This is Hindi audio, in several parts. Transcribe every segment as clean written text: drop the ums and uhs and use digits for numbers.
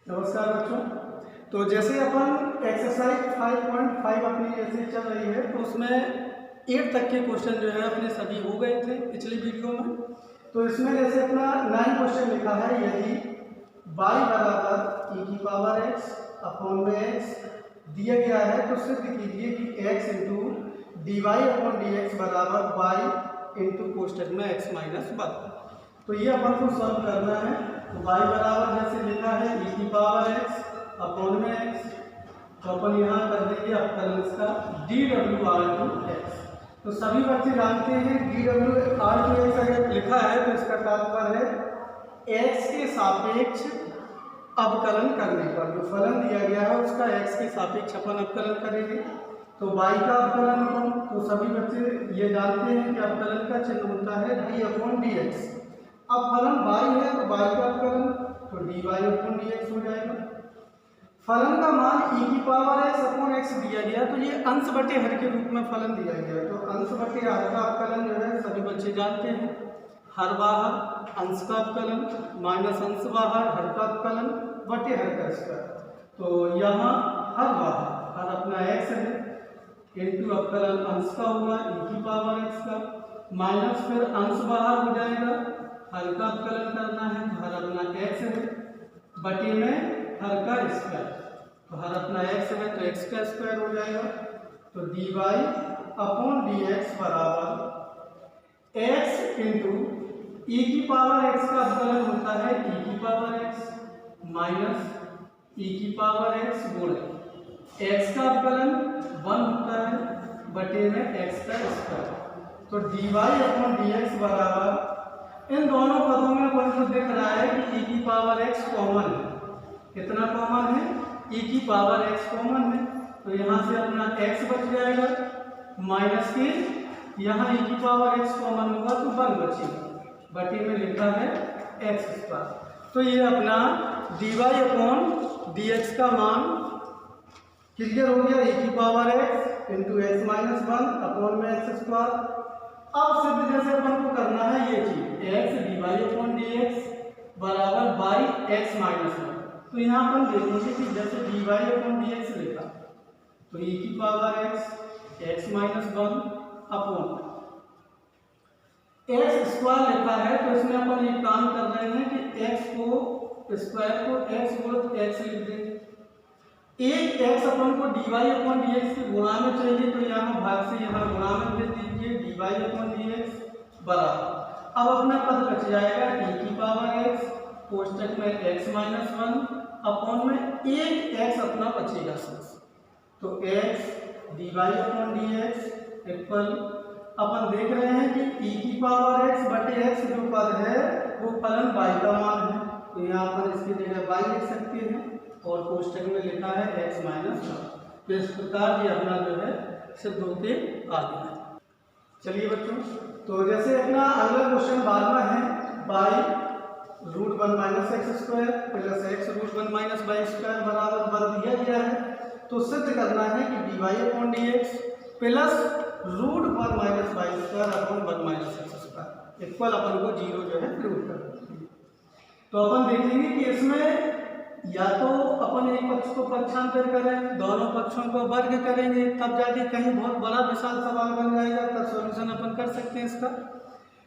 नमस्कार बच्चों। तो जैसे अपन एक्सरसाइज 5.5 अपनी जैसे चल रही है तो उसमें 8 तक के क्वेश्चन जो है अपने सभी हो गए थे पिछली वीडियो में। तो इसमें जैसे अपना 9 क्वेश्चन लिखा है, यदि y बराबर e की पावर x अपॉन में x दिया गया है तो सिद्ध कीजिए कि x into d Y upon D x बराबर y इंटू कोष्टक में x माइनस 1। तो ये अपन को सॉल्व करना है। तो y बराबर जैसे लिखा है e की पावर x अपॉन में x, तो अपन यहाँ कर देंगे अवकलन इसका डी डब्ल्यू आर टू एक्स। तो सभी बच्चे जानते हैं डी डब्ल्यू आर टू एक्स अगर लिखा है तो इसका तात्पर्य है x के सापेक्ष अवकलन करने पर जो फलन दिया गया है उसका x के सापेक्ष अपन अवकलन करेंगे। तो y का अवकलन अपन तो सभी बच्चे ये जानते हैं कि अवकलन का चिन्ह होता है d अपॉन डी एक्स। अब फलन y है तो y का अवकलन तो dy अपॉन dx हो जाएगा। फलन का मान e की पावर x अपॉन x दिया गया तो ये अंश बटे हर के रूप में फलन दिया गया है। तो अंश बटे हर का अवकलन जो है सभी बच्चे जानते हैं, हर बाहर अंश का अवकलन माइनस अंश बाहर हर का अवकलन बटे हर का स्क्वायर। तो यहाँ हर बाहर हर अपना x है इंटू अवकलन अंश का होगा e की पावर x का माइनस फिर अंश बाहर हो जाएगा, हर का अवकलन करना है तो हर अपना x है बटे में हर का स्क्वायर। तो हर अपना x है तो x का स्क्वायर हो जाएगा। तो dy अपॉन dx बराबर x इंटू e की पावर x का अवकलन होता है e की पावर x माइनस e की पावर x गुणा x का अवकलन 1 होता है बटे में x का स्क्वायर। तो dy अपॉन dx बराबर इन दोनों पदों में अपन को दिख रहा है कि e की पावर x कॉमन है। कितना कॉमन है? e की पावर x कॉमन है। तो यहाँ से अपना x बच जाएगा माइनस के यहाँ e की पावर x कॉमन होगा तो 1 बचेगा बटे में लिखा है x स्क्वायर। तो ये अपना dy अपॉन dx का मान क्लियर हो गया, e की power x into x minus 1 upon में x स्क्वायर। अब सिद्ध जैसे अपन को करना है ये चीज x dy अपॉन dx बराबर बाई x माइनस 1। तो यहाँ अपन देखेंगे कि जैसे dy अपॉन dx लिखा तो e की power x minus 1 upon x square लिखा है। तो इसमें अपन एक काम कर रहे हैं कि x को स्क्वायर को x गुणा x लिख देंगे। एक x अपन को dy अपॉन dx के गुणा में चाहिए तो यहाँ भाग से यहाँ गुणा में भेज दीजिए dy अपॉन dx बराबर अब अपना पद बच जाएगा e की पावर x कोष्टक में x माइनस 1 अपॉन में एक x अपना बचेगा शेष। तो x dy upon dx equal अपन देख रहे हैं कि e की पावर x बटे x जो पद है वो फलन y का मान है। तो यहाँ पर इसकी जगह y लिख सकते हैं और कोष्टक में लिखा है x माइनस 1। तो इस प्रकार ये अपना जो है सिद्ध होके आ गया। चलिए बच्चों, तो जैसे अपना अगला क्वेश्चन 12वां है by root 1 minus x square plus x root 1 minus Y square बराबर 1 दिया गया है। तो सिद्ध करना है कि D Y upon D X plus root 1 minus Y square upon 1 minus x square equal अपन को 0 जो है प्रूव करना है। तो अपन देखेंगे कि इसमें या तो अपन एक पक्ष को पक्षांतर करें, दोनों पक्षों को वर्ग करेंगे, तब जाके कहीं बहुत बड़ा विशाल सवाल बन जाएगा, तब सॉल्यूशन अपन कर सकते हैं इसका।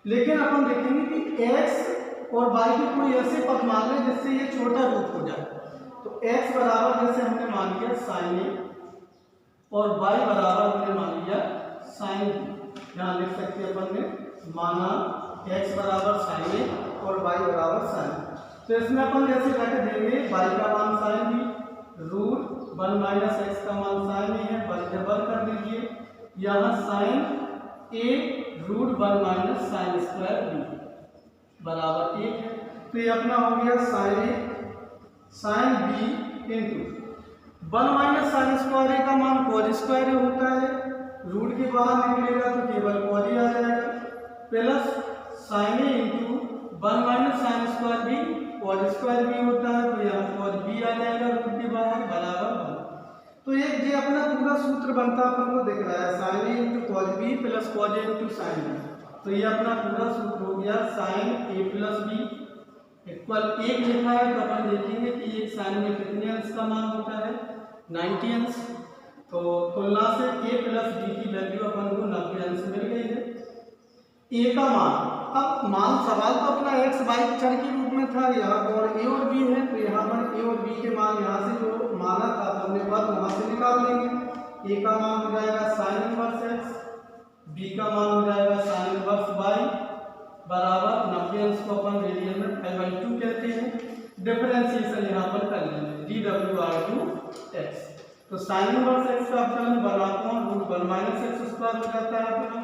लेकिन अपन देखेंगे कि x और y की कोई ऐसे पद मान लें जिससे ये छोटा रूप हो जाए। तो x बराबर जैसे हमने मान लिया साइन ए और y बराबर हमने मान लिया साइन बी। यहाँ लिख सकते हैं अपन ने माना x बराबर साइन ए और y बराबर साइन। तो इसमें अपन जैसे रख देंगे y का मान sine B root 1 minus X का मान साइन ए है, बराबर कर दीजिए यहाँ sine A root 1 minus sine square B बराबर 1 है। तो ये अपना हो गया sine A sine B into 1 minus sine square A का मान कॉज स्क्वायर ए होता है, रूट के बाहर निकलेगा तो केवल कॉज ही आ जाएगा plus sine A into 1 minus sine square B cos square B होता है तो यहाँ कॉज बी आ जाएगा रूट के बाहर बराबर 1। तो ये अपना पूरा सूत्र बनता अपन को दिख रहा है sine A into cos B plus cos A into sine B. तो ये अपना पूरा सूत्र हो गया sine A plus B equal 1 लिखा है तो अपन देखेंगे कि एक साइन में कितने अंश का मान होता है, 90 अंश। तो तुलना से a प्लस b की वैल्यू अपन को 90 अंश मिल गई है। a का मान, अब मान सवाल तो अपना x y चर के रूप में था, यहाँ पर a और b है, तो यहाँ पर a और b के मान यहाँ से जो माना था तो हमने पद वहाँ से निकाल लेंगे। a का मान हो जाएगा साइन इनवर्स x, b का मान हो जाएगा साइन इनवर्स y बराबर 90 अंश को अपन रेडियन में 5/2 कहते हैं। डिफरेंशिएशन यहाँ पर कर लेंगे dw/2x, तो साइन इनवर्स x का अपकरण बराबर √1 - x² हो जाता है अपना।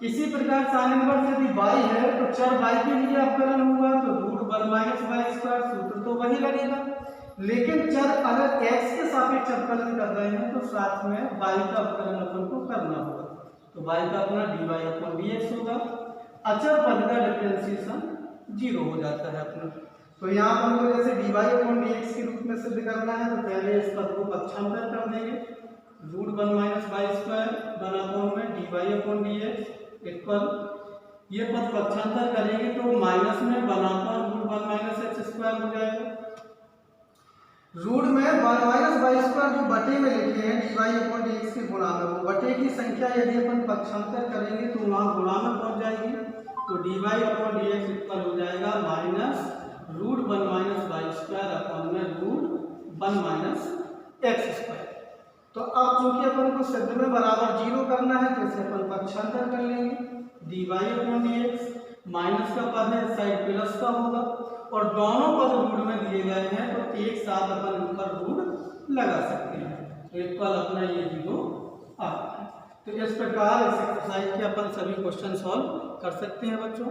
इसी प्रकार साइन इनवर्स यदि y है तो चर y के लिए अपकरण होगा तो √1 - y² सूत्र तो वही लगेगा, लेकिन चर अगर x के सापेक्ष अपकरण कर रहे हैं तो साथ में y का अपकरण अपन को करना होगा, तो y का अपना dy/dx होगा। अचर पद का डिफरेंशिएशन 0 हो जाता है अपना। तो यहाँ अपन को जैसे dy/dx के रूप में सिद्ध करना है तो पहले इस पद को पक्षांतर कर देंगे, √1 - y² बराबर में dy/dx इक्वल, ये पद पक्षांतर करेंगे तो माइनस में बराबर √1 - x² हो जाएगा। रूट में 1 - y² जो बटे में लिखे हैं dy/dx के गुणा में, वो बटे की संख्या यदि अपन पक्षांतर करेंगे तो वहाँ गुणा में पहुंच जाएगी, तो dy/dx इक्वल हो जाएगा -√1 - y² अपन में √1 - x²। तो अब चूंकि अपन को सिद्ध में बराबर 0 करना है तो इसे अपन पक्षांतर कर लेंगे, dy/dx माइनस का पद है, साइड प्लस का होगा, और दोनों पद रूट में दिए गए हैं तो एक साथ अपन ऊपर रूट लगा सकते हैं, तो इक्वल अपना ये 0 आता है। तो इस प्रकार इस एक्सरसाइज के अपन सभी क्वेश्चन सॉल्व कर सकते हैं बच्चों।